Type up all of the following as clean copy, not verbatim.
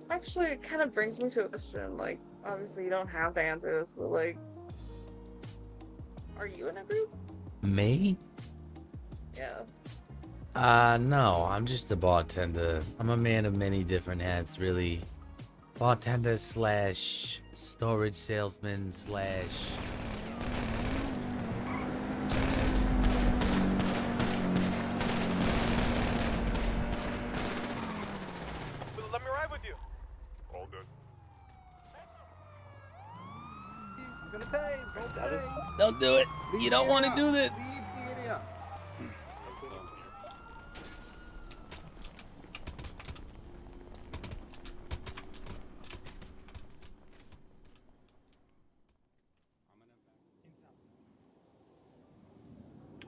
Actually, it kind of brings me to a question. Like, obviously, you don't have to answer this, but like, are you in a group? Me? Yeah. No, I'm just a bartender. I'm a man of many different hats, really. Bartender slash storage salesman slash. Let me ride with you. All done. I'm gonna tase, go tase. Don't do it. Leave You the don't want to area. do this. Leave the area.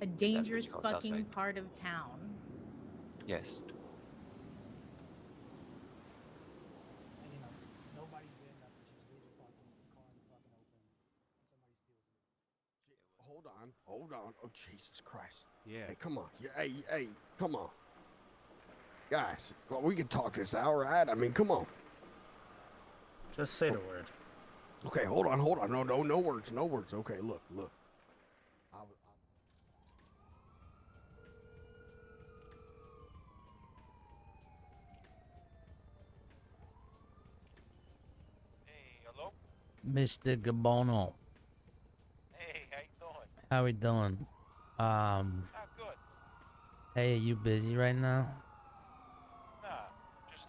A dangerous fucking part of town. Yes. Hold on. Oh, Jesus Christ. Yeah. Hey, come on. Hey, come on. Guys, well, we can talk this out, right? I mean, come on. Just say the word. Okay, hold on. No words. Okay, look. Hey, hello? Mr. Gabono. Hey, how you doing? How we doing? Ah, good. Hey, are you busy right now? Nah, just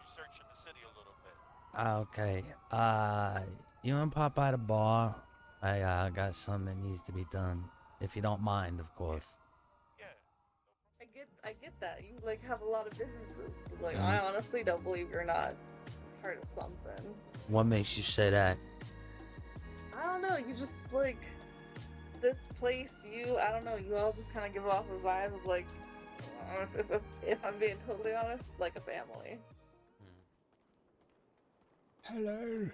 researching the city a little bit. Okay. You wanna pop by the bar? I got something that needs to be done. If you don't mind, of course. Yeah. I get that. You like have a lot of businesses, but like I honestly don't believe you're not part of something. What makes you say that? I don't know. You just like this place. I don't know. You all just kind of give off a vibe of like, if I'm being totally honest, like a family. Hello.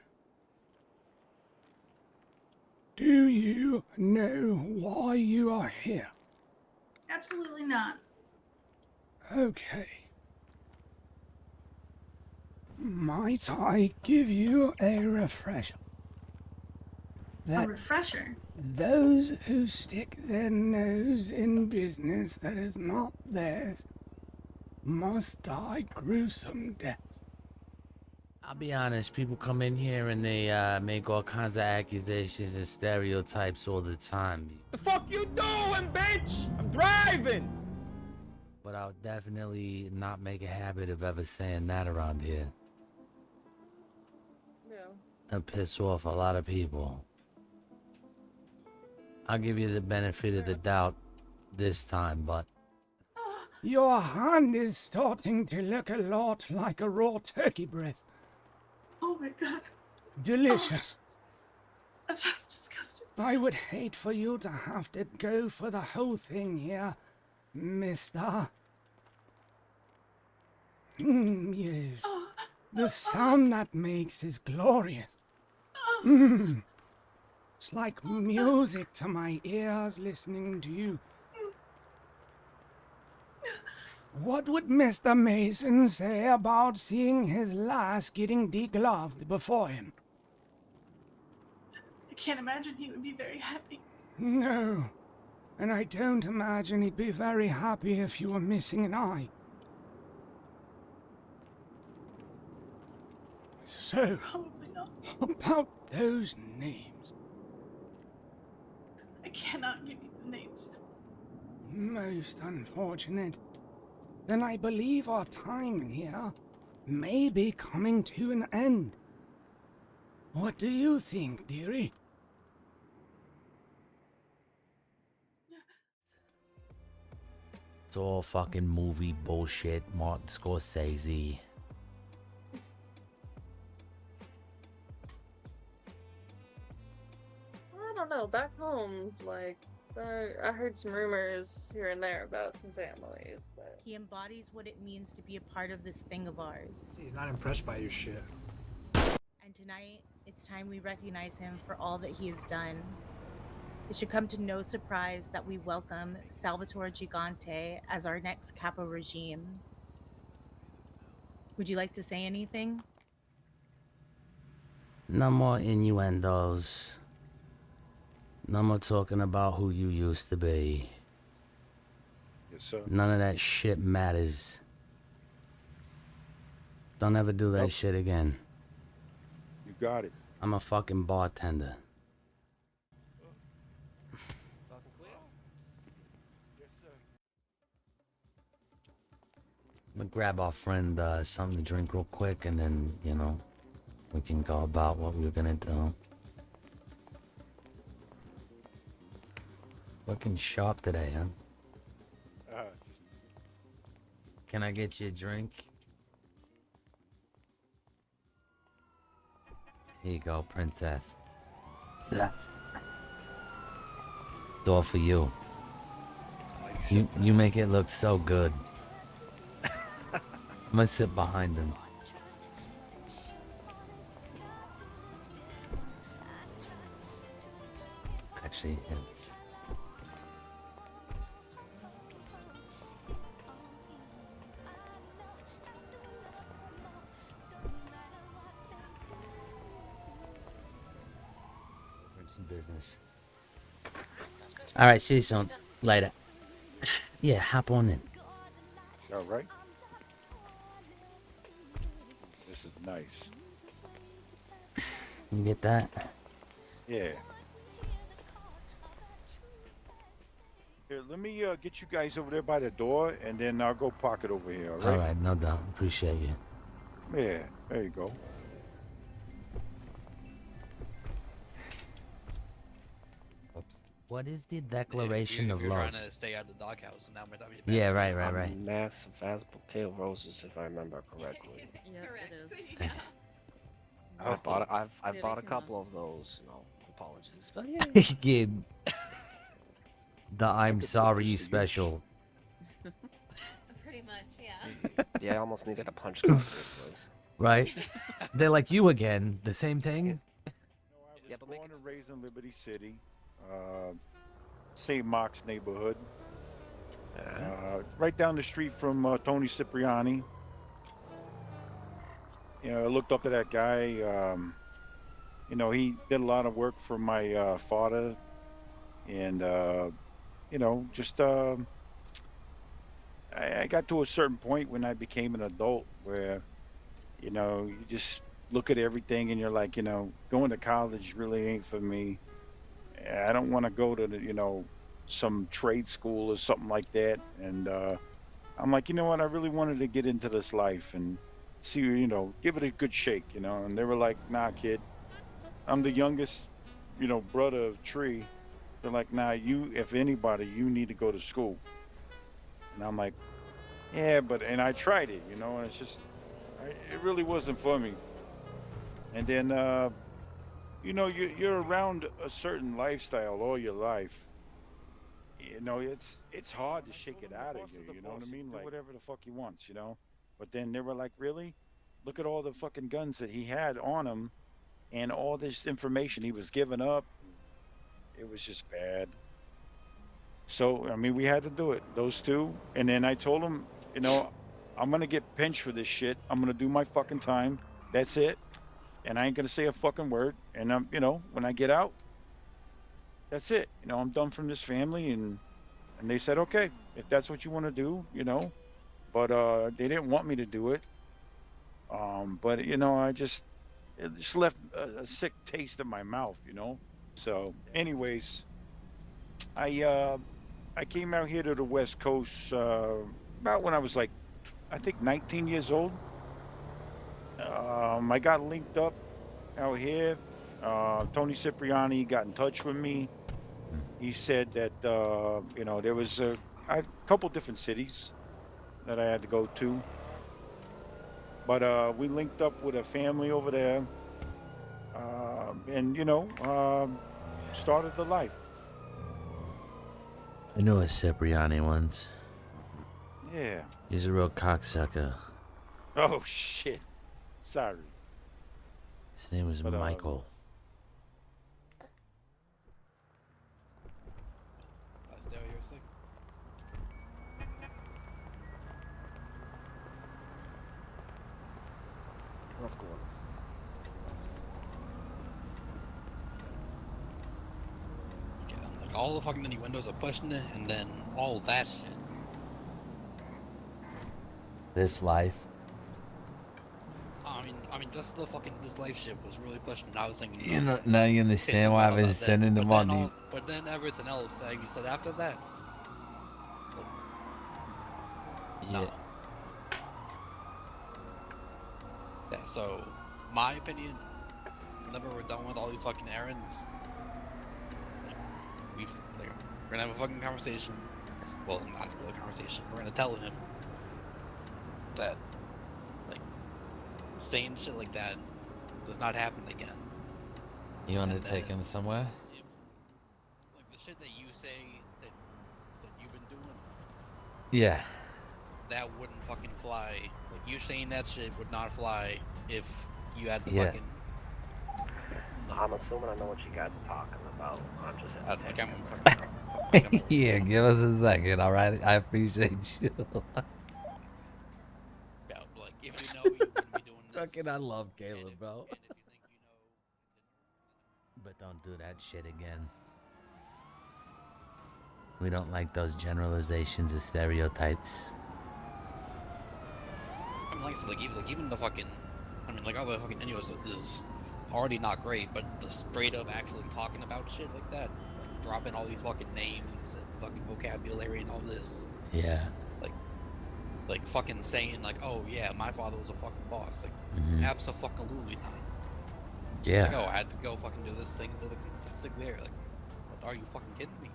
Do you know why you are here? Absolutely not. Okay. Might I give you a refresher? A refresher? Those who stick their nose in business that is not theirs must die gruesome deaths. I'll be honest, people come in here and they make all kinds of accusations and stereotypes all the time. The fuck you doing, bitch? I'm driving! But I'll definitely not make a habit of ever saying that around here. Yeah. That'll piss off a lot of people. I'll give you the benefit of the doubt this time, but... Your hand is starting to look a lot like a raw turkey breast. Oh my god. Delicious. That sounds disgusting. I would hate for you to have to go for the whole thing here, mister. Yes. The sound that makes is glorious. It's like music to my ears listening to you. What would Mr. Mason say about seeing his lass getting degloved before him? I can't imagine he would be very happy. No, and I don't imagine he'd be very happy if you were missing an eye. So, Probably not. about those names. I cannot give you the names. Most unfortunate. Then I believe our time here may be coming to an end. What do you think, dearie? It's all fucking movie bullshit, Martin Scorsese. I don't know. Back home, like I heard some rumors here and there about some families, but He embodies what it means to be a part of this thing of ours. He's not impressed by your shit. And tonight, it's time we recognize him for all that he has done. It should come to no surprise that we welcome Salvatore Gigante as our next capo regime. Would you like to say anything? No more innuendos. No more talking about who you used to be. Yes, sir. None of that shit matters. Don't ever do that Nope. shit again. You got it. I'm a fucking bartender. Yes, sir. I'm gonna grab our friend something to drink real quick, and then, you know, we can go about what we were gonna do. Looking sharp today, huh? Can I get you a drink? Here you go, princess. It's all for you. You make it look so good. I'm gonna sit behind him. Actually, it's... some business. All right, see you soon. Later. Yeah, hop on in. All right. This is nice. You get that? Yeah. Here, let me get you guys over there by the door, and then I'll go park it over here. All right. All right, no doubt. Appreciate you. Yeah. There you go. What is the Declaration of you're Love? trying to stay out of the doghouse, and now my dog's Yeah, right. A massive vast bouquet of roses, if I remember correctly. Yeah, it is. I bought a couple of those. No apologies. But yeah. Yeah. The I'm sorry special. Pretty much, yeah. Yeah, I almost needed a punch card for this place. Right? They're like you again. The same thing? I was born and raised in Liberty City, St. Mark's neighborhood. Right down the street from Tony Cipriani. You know, I looked up to that guy. You know, he did a lot of work for my father. And, you know, just I got to a certain point when I became an adult where, you know, you just look at everything and you're like, you know, going to college really ain't for me. I don't want to go to, you know, some trade school or something like that. And I'm like, you know what? I really wanted to get into this life and see, you know, give it a good shake, you know. And they were like, nah, kid, I'm the youngest, you know, brother of Tree. They're like, nah, you, if anybody, you need to go to school. And I'm like, yeah, and I tried it, you know, and it's just, it really wasn't for me. And then, you know, you're around a certain lifestyle all your life. You know, it's hard to shake it out of you, you know what I mean? Like, whatever the fuck he wants, you know? But then they were like, really? Look at all the fucking guns that he had on him and all this information he was giving up. It was just bad. So, I mean, we had to do it, those two. And then I told him, you know, I'm going to get pinched for this shit. I'm going to do my fucking time. That's it. And I ain't going to say a fucking word. And, you know, when I get out, that's it. You know, I'm done from this family. And they said, okay, if that's what you want to do, you know. But they didn't want me to do it. But, you know, it just left a sick taste in my mouth, you know. So, anyways, I came out here to the West Coast about when I was like, I think 19 years old. I got linked up out here. Tony Cipriani got in touch with me. He said that, you know, there was a couple different cities that I had to go to. But we linked up with a family over there. And, you know, started the life. I knew a Cipriani once. Yeah. He's a real cocksucker. Oh, shit. Sorry. His name was Michael. Let's go on this. all the fucking innuendos are pushing it, and then all that shit. This life. I mean, just the fucking this life shit was really pushing. And I was thinking, You know, now you understand why I've been sending them on these. But then everything else, like you said after that. Yeah. No. Yeah. So, my opinion, whenever we're done with all these fucking errands, we're gonna have a fucking conversation. Well, not really a conversation. We're gonna tell him that, like, saying shit like that does not happen again. You want to take him somewhere? Like the shit that you say that you've been doing. Yeah. That wouldn't fucking fly. Like you saying that shit would not fly if you had the fucking. I'm assuming I know what you guys are talking about. I'm just. Like I'm fucking. Yeah, give us a second, all right? I appreciate you. Yeah, like if you know you wouldn't be doing this. Fucking, I love Caleb, bro. And if you think you know. But don't do that shit again. We don't like those generalizations and stereotypes. I mean, like I said, like even the fucking. I mean, like all the fucking innuendos is already not great, but the straight up actually talking about shit like that, like dropping all these fucking names and fucking vocabulary and all this. Yeah. Like fucking saying like, oh yeah, my father was a fucking boss. Like, abso-fucking-lutely not. Yeah. Like, oh, I had to go fucking do this thing to the stick there. Like, what, are you fucking kidding me?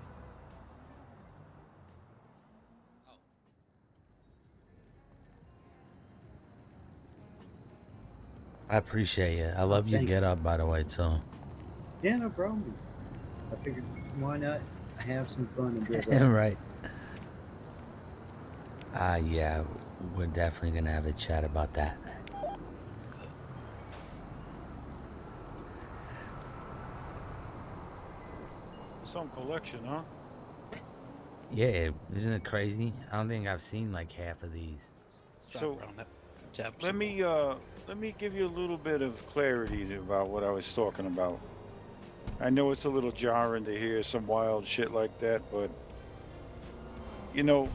I appreciate it. I love your get up, by the way, too. Yeah, no problem. I figured, why not have some fun and build up. Right. Yeah, we're definitely gonna have a chat about that. Some collection, huh? Yeah, isn't it crazy? I don't think I've seen like half of these. So let me give you a little bit of clarity about what I was talking about. I know it's a little jarring to hear some wild shit like that, but you know,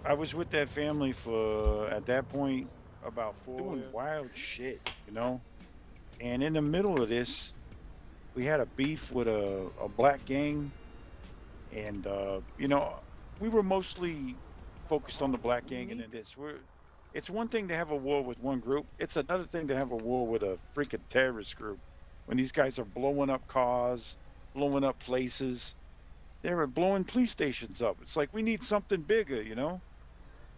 I was with that family for at that point about 4 doing wild shit, you know. And in the middle of this, we had a beef with a black gang, and you know, we were mostly focused on the black gang, and then it's one thing to have a war with one group. It's another thing to have a war with a freaking terrorist group. When these guys are blowing up cars, blowing up places, they were blowing police stations up. It's like we need something bigger, you know.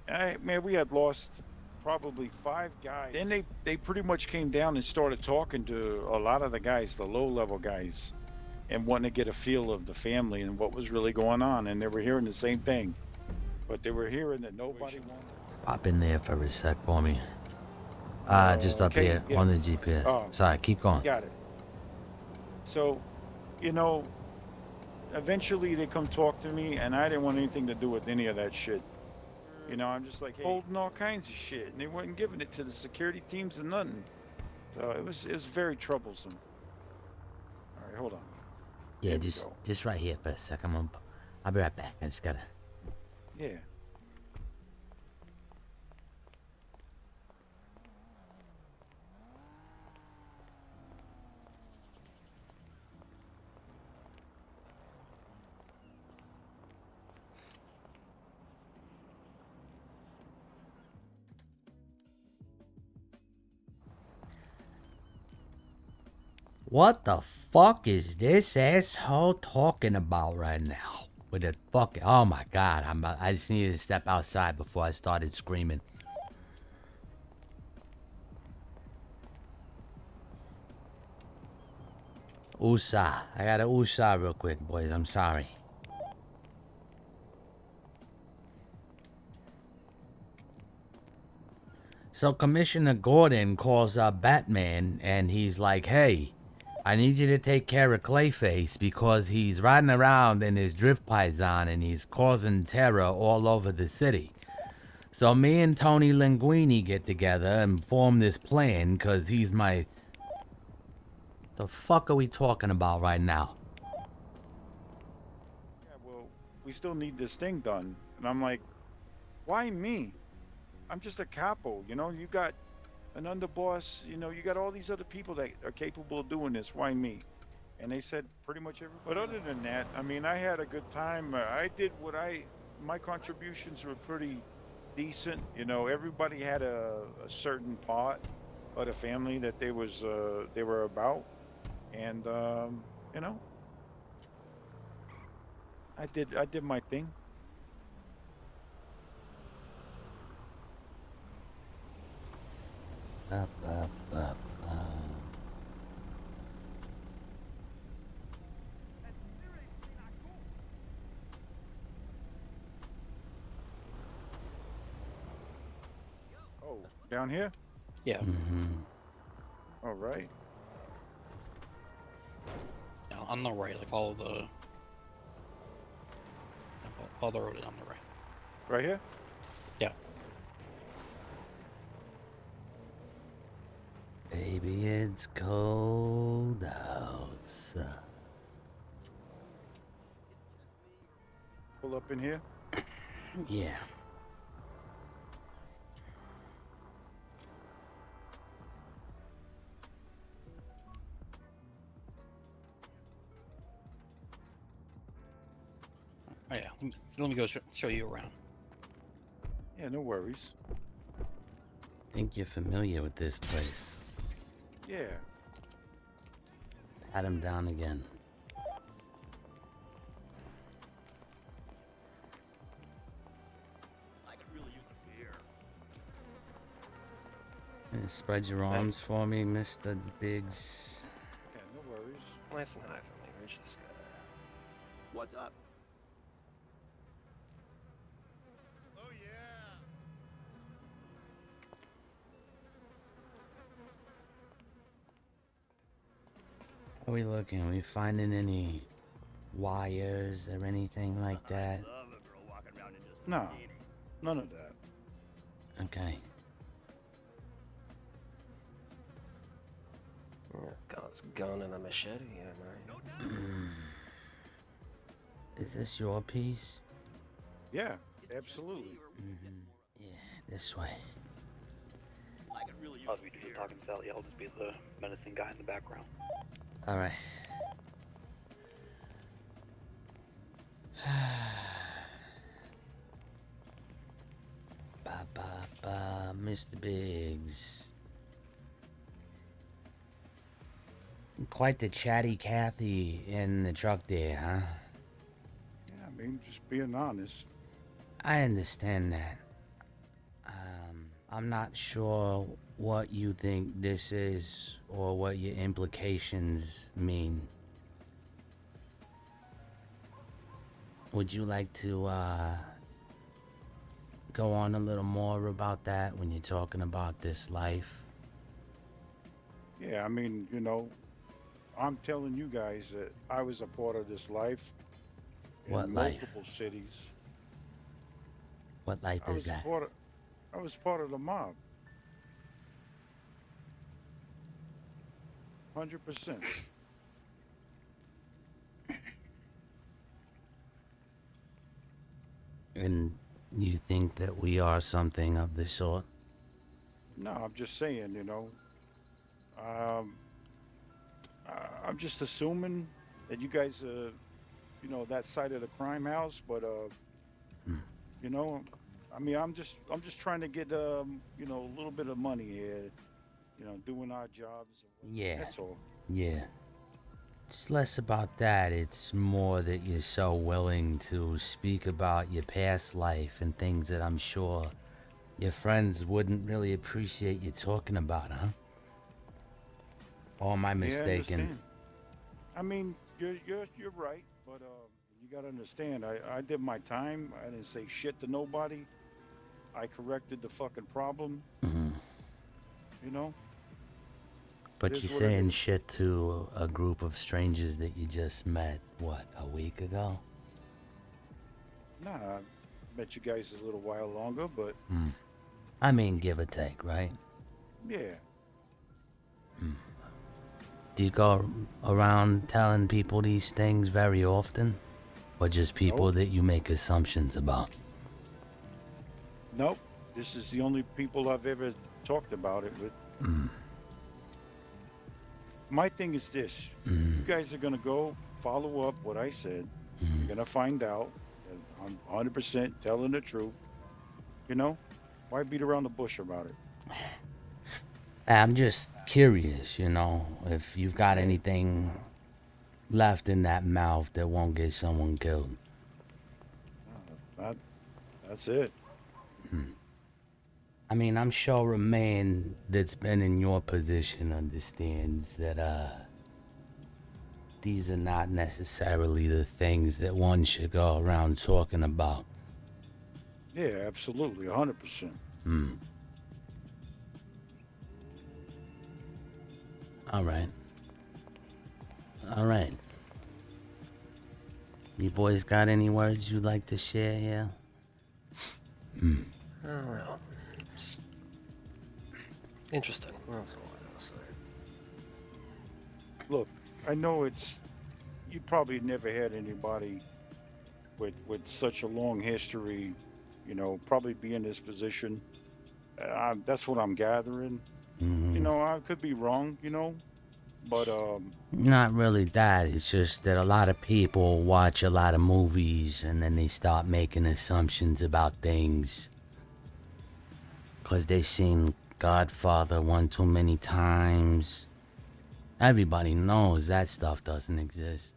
Man, we had lost probably 5 guys. Then they pretty much came down and started talking to a lot of the guys, the low-level guys, and wanting to get a feel of the family and what was really going on. And they were hearing the same thing, but they were hearing that nobody wanted. Pop in there for a sec for me. Just up okay, here yeah. on the GPS. Oh, Sorry, keep going. Got it. So, you know, eventually they come talk to me, and I didn't want anything to do with any of that shit. You know, I'm just like, hey, holding all kinds of shit, and they weren't giving it to the security teams and nothing. So it was very troublesome. All right, hold on. Yeah, just right here for a sec. I'll be right back. I just gotta. Yeah. What the fuck is this asshole talking about right now? With the fucking, oh my god, I just needed to step outside before I started screaming. USA. I got a USA real quick, boys. I'm sorry. So Commissioner Gordon calls up Batman and he's like, hey, I need you to take care of Clayface because he's riding around in his drift Python and he's causing terror all over the city. So me and Tony Linguini get together and form this plan because he's my... The fuck are we talking about right now? Yeah, we still need this thing done. And I'm like, why me? I'm just a capo, you know. You got an underboss, you know. You got all these other people that are capable of doing this. Why me? And they said pretty much everybody. But other than that, I mean, I had a good time. I did my contributions were pretty decent. You know, everybody had a certain part of the family that they were about, and you know, I did my thing. Up, up, up, up. Oh, down here? Yeah. Mm-hmm. All right. Yeah, on the right, like follow the road on the right. Right here? Yeah. Baby, it's cold outside. Pull up in here. Yeah. Oh yeah. Let me go show you around. Yeah, no worries. Think you're familiar with this place. Yeah. Pat him down again. I could really use a beer. Spread your arms for me, Mr. Biggs. Yeah, no worries. Nice and high for me. Reach the sky. What's up? How are we looking? Are we finding any wires or anything like that? Love a girl walking around in just a No, bikini. none of that. Okay. Got a gun and a machete, yeah, man. Is this your piece? Yeah, absolutely. Mm-hmm. Yeah, this way. I could really use I'll a be beer. talking to Sallie. I'll just be the menacing guy in the background. All right. Ba ba ba, Mr. Biggs. Quite the chatty Cathy in the truck there, huh? Yeah, I mean, just being honest. I understand that. I'm not sure what you think this is or what your implications mean. Would you like to go on a little more about that when you're talking about this life? Yeah, I mean, you know, I'm telling you guys that I was a part of this life. What in life? multiple cities. What life is that? I was part of the mob. 100%. And you think that we are something of the sort? No, I'm just saying, you know. I'm just assuming that you guys, you know, that side of the crime house, but you know, I mean, I'm just trying to get, you know, a little bit of money here, you know, doing our jobs. Yeah. That's all. Yeah. It's less about that. It's more that you're so willing to speak about your past life and things that I'm sure your friends wouldn't really appreciate you talking about, huh? Or am I mistaken? Yeah, I understand. I mean, you're right, but you gotta understand. I did my time. I didn't say shit to nobody. I corrected the fucking problem. Mm-hmm. You know. But It you're is what it saying is. shit to a group of strangers that you just met, what, a week ago? Nah, I met you guys a little while longer, but I mean, give or take, right? yeah. Do you go around telling people these things very often? Or just people that you make assumptions about? Nope. This is the only people I've ever talked about it with. My thing is this. You guys are going to go follow up what I said. You're going to find out that I'm 100% telling the truth. You know? Why beat around the bush about it? I'm just curious, you know, if you've got anything left in that mouth that won't get someone killed. That's it. I mean, I'm sure a man that's been in your position understands that these are not necessarily the things that one should go around talking about. Yeah, absolutely. 100%. All right. All right. You boys got any words you'd like to share here? I don't know. Just interesting. That's all I gotta say. Look, I know you probably never had anybody with such a long history, you know, probably be in this position. That's what I'm gathering. You know, I could be wrong, you know, but Not really that. It's just that a lot of people watch a lot of movies and then they start making assumptions about things. Because they've seen Godfather one too many times. Everybody knows that stuff doesn't exist.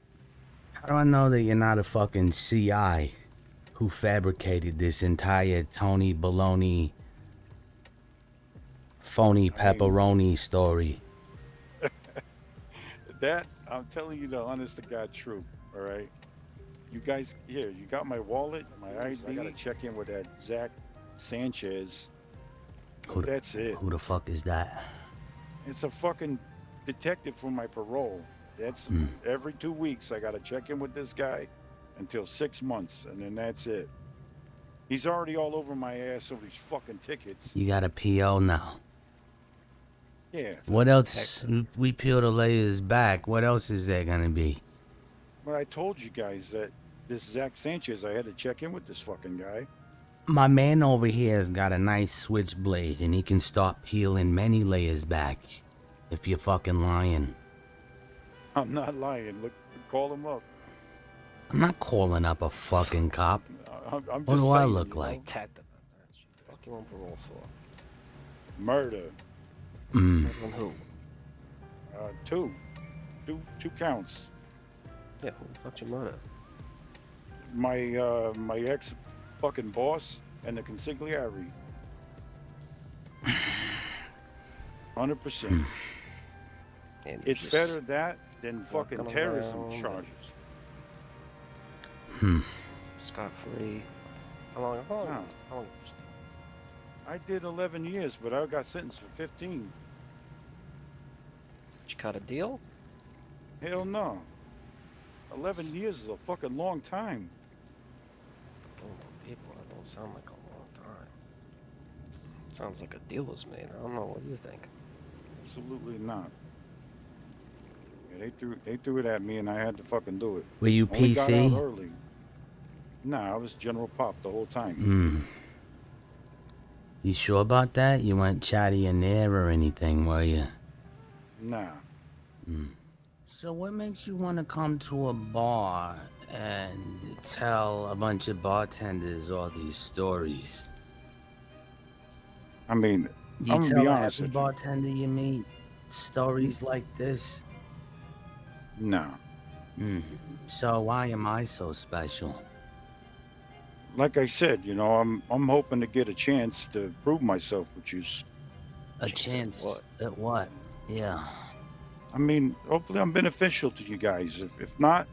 How do I know that you're not a fucking CI who fabricated this entire Tony Baloney phony pepperoni story? that I'm telling you the honest to God truth. All right, you guys here. You got my wallet, my ID. I gotta check in with that Zach Sanchez. That's it. Who the fuck is that? It's a fucking detective for my parole. That's every 2 weeks. I gotta check in with this guy until 6 months, and then that's it. He's already all over my ass over these fucking tickets. You got a PO now. Yeah. What else? We peel the layers back. What else is there gonna be? But I told you guys that this Zach Sanchez, I had to check in with this fucking guy. My man over here has got a nice switchblade and he can start peeling many layers back. If you're fucking lying. I'm not lying. Look, call him up. I'm not calling up a fucking cop. I'm What just do I saying, look you know, like? Fuck you on parole for? Murder. More than who? Two counts. Yeah, who the fuck you murder? My ex fucking boss and the consigliere. 100%. It's better that than fucking terrorism charges. Scot free. How long? How long? I did 11 years, but I got sentenced for 15. Did you cut a deal? Hell no. 11 years is a fucking long time. People, that don't sound like a long time. Sounds like a deal was made. I don't know. What do you think? Absolutely not. Yeah, they threw it at me, and I had to fucking do it. Were you Only got PC? out early. Nah, I was General Pop the whole time. You sure about that? You weren't chatty in there or anything, were you? Nah. So what makes you want to come to a bar and tell a bunch of bartenders all these stories? I mean, Do you I'm gonna tell be honest every with you. bartender you meet stories like this? No. So why am I so special? Like I said, you know, I'm hoping to get a chance to prove myself, which is A chance at what? Yeah. I mean, hopefully I'm beneficial to you guys. If not,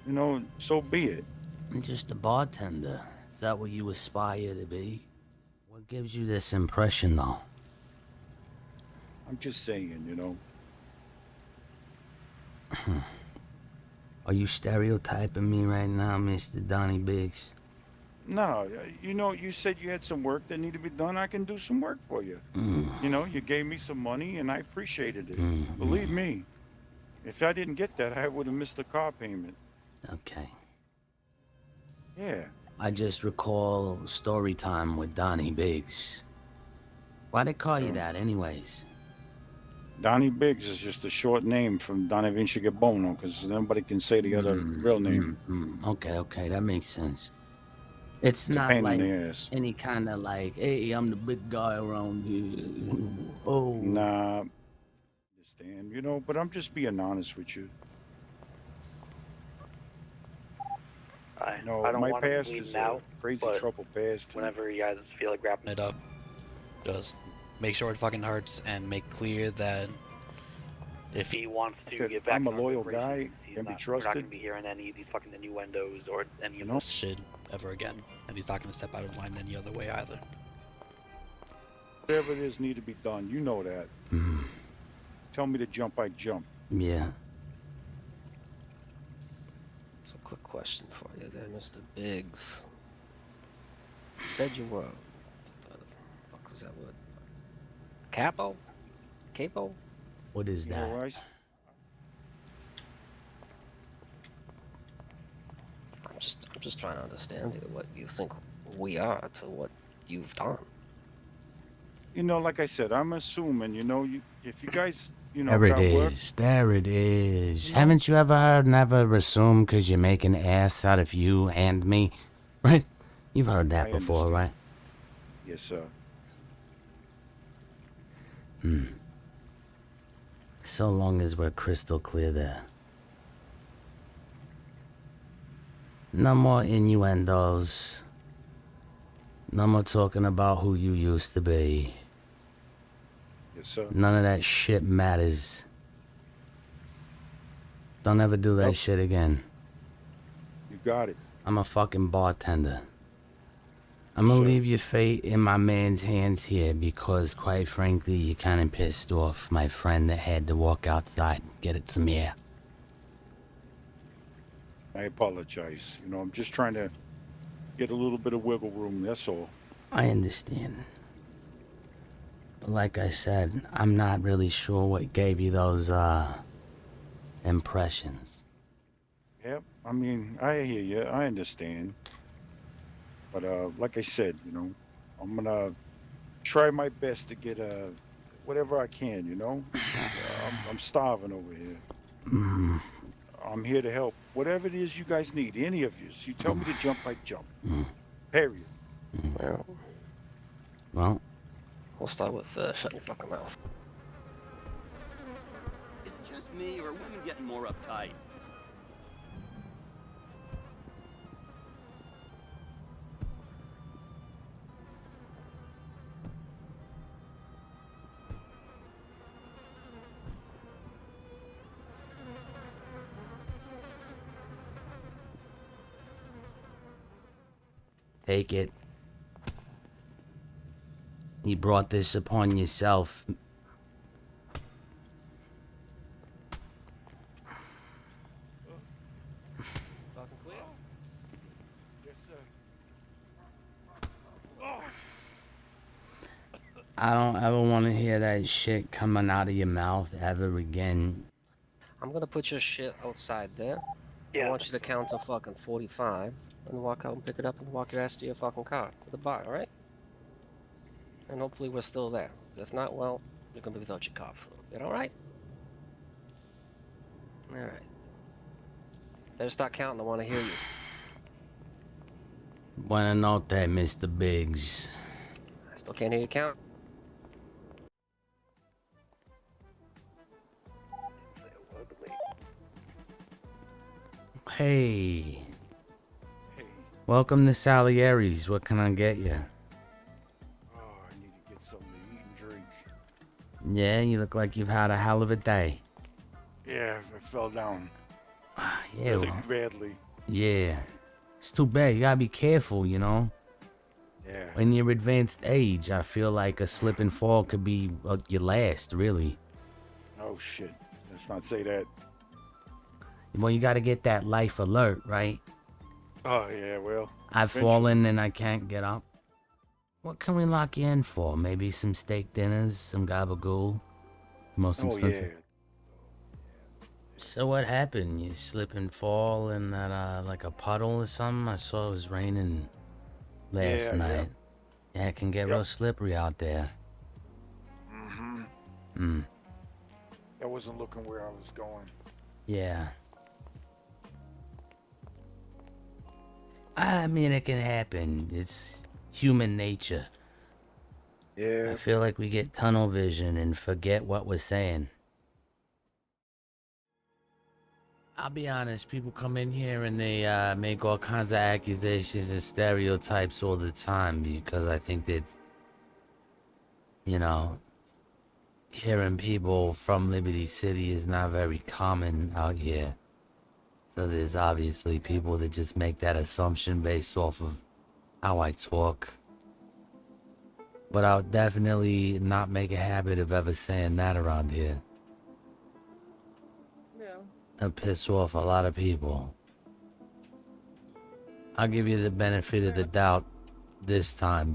you know, so be it. I'm just a bartender. Is that what you aspire to be? What gives you this impression, though? I'm just saying, you know. Are you stereotyping me right now, Mr. Donny Biggs? No, you know, you said you had some work that needed to be done. I can do some work for you. You know, you gave me some money, and I appreciated it. Believe me, if I didn't get that, I would have missed the car payment. Okay. Yeah. I just recall story time with Donny Biggs. Why they call you that, anyways? Donny Biggs is just a short name from Donny Vinci Gabono, because nobody can say the other real name. Okay, that makes sense. It's It's a not pain like in the ass. any kind of like, hey, I'm the big guy around here. Oh. Nah, understand, you know, but I'm just being honest with you. No, I don't my want to past bleed is now, a crazy but trouble past. whenever you guys feel like wrapping it up. Just make sure it fucking hurts and make clear that if he wants to Okay, get back I'm a in our loyal good graces, guy, he's can be not, we're not trusted. going to be hearing any of these fucking innuendos or any of this shit ever again, and he's not gonna step out of line any other way either. Whatever it is need to be done, you know that. Tell me to jump, I jump. Yeah. So, quick question for you there, Mr. Biggs. You said you were. What the fuck is that word? Capo? Capo? What is You that? know, I'm just trying to understand what you think we are to what you've done. You know, like I said, I'm assuming, you know, if you guys, you know, There it got work, is. There it is. Haven't you ever heard never assume because you make an ass out of you and me? Right? You've heard that I before, right? yes, sir. So long as we're crystal clear there. No more innuendos. No more talking about who you used to be. Yes, sir. None of that shit matters. Don't ever do that shit again. You got it. I'm a fucking bartender. I'm gonna leave your fate in my man's hands here because, quite frankly, you kinda pissed off my friend that had to walk outside and get it some air. I apologize. You know, I'm just trying to get a little bit of wiggle room, that's all. I understand. But like I said, I'm not really sure what gave you those, impressions. Yep, I mean, I hear you, I understand. But, like I said, you know, I'm gonna try my best to get, whatever I can, you know? I'm starving over here. I'm here to help. Whatever it is you guys need, any of you. You tell me to jump, I jump. Period. Well, we'll start with shut your fucking mouth. Is it just me, or are women getting more uptight? Take it. You brought this upon yourself. Fucking clear? Yes, sir. I don't ever want to hear that shit coming out of your mouth ever again. I'm gonna put your shit outside there. I want you to count to fucking 45 and walk out and pick it up and walk your ass to your fucking car, to the bar, alright? And hopefully we're still there. If not, well, you're gonna be without your car for a little bit, alright? Alright. Better start counting, I wanna hear you. Buena note, Mr. Biggs. I still can't hear you count. Hey. Welcome to Salieris. What can I get you? Oh, I need to get something to eat and drink. Yeah, you look like you've had a hell of a day. Yeah, I fell down. Yeah, Really well, badly. yeah. It's too bad. You gotta be careful, you know? Yeah. In your advanced age, I feel like a slip and fall could be your last, really. Oh, shit. Let's not say that. Well, you gotta get that life alert, right? Oh, yeah, well. I've eventually. fallen and I can't get up. What can we lock you in for? Maybe some steak dinners, some gabagool? Most Oh, expensive. yeah. So what happened? You slip and fall in that like a puddle or something? I saw it was raining last Yeah, night. Yeah, it can get real slippery out there. I wasn't looking where I was going. Yeah. I mean, it can happen. It's human nature. Yeah. I feel like we get tunnel vision and forget what we're saying. I'll be honest, people come in here and they make all kinds of accusations and stereotypes all the time because I think that, you know, hearing people from Liberty City is not very common out here. So there's obviously people that just make that assumption based off of how I talk. But I'll definitely not make a habit of ever saying that around here. Yeah. It'll piss off a lot of people. I'll give you the benefit of the doubt this time.